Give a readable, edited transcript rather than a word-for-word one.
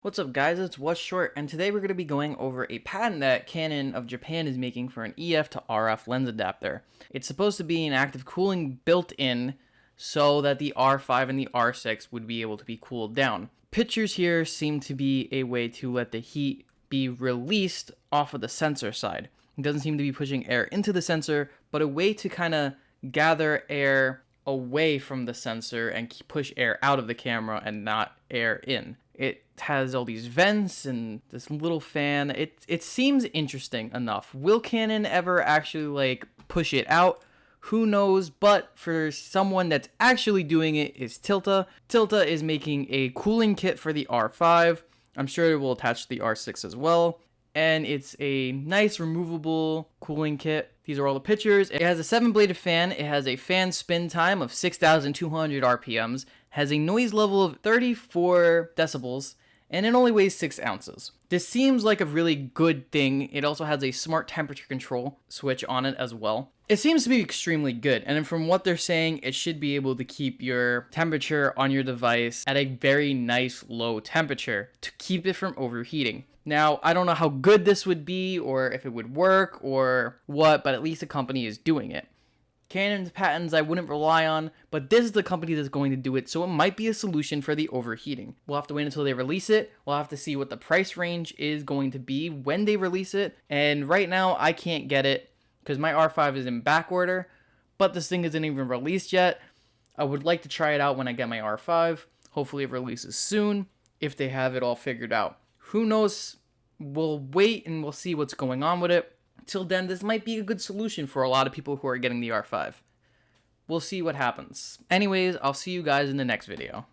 What's up guys, it's What's Short, and today we're going to be going over a patent that Canon of Japan is making for an EF to RF lens adapter. It's supposed to be an active cooling built in so that the R5 and the R6 would be able to be cooled down. Pictures here seem to be a way to let the heat be released off of the sensor side. It doesn't seem to be pushing air into the sensor, but a way to kind of gather air away from the sensor and push air out of the camera and not air in. It has all these vents and this little fan. It seems interesting enough. Will Canon ever actually push it out? Who knows, but for someone that's actually doing it is Tilta. Tilta is making a cooling kit for the R5. I'm sure it will attach to the R6 as well. And it's a nice removable cooling kit. These are all the pictures. It has a 7-bladed fan. It has a fan spin time of 6,200 RPMs, has a noise level of 34 decibels, and it only weighs 6 ounces. This seems like a really good thing. It also has a smart temperature control switch on it as well. It seems to be extremely good, and from what they're saying, it should be able to keep your temperature on your device at a very nice low temperature to keep it from overheating. Now, I don't know how good this would be or if it would work or what, but at least the company is doing it. Canon's patents I wouldn't rely on, but this is the company that's going to do it, so it might be a solution for the overheating. We'll have to wait until they release it. We'll have to see what the price range is going to be when they release it, and right now I can't get it because my R5 is in back order, but this thing isn't even released yet. I would like to try it out when I get my R5. Hopefully it releases soon if they have it all figured out. Who knows? We'll wait and we'll see what's going on with it. Till then, this might be a good solution for a lot of people who are getting the R5. We'll see what happens. Anyways, I'll see you guys in the next video.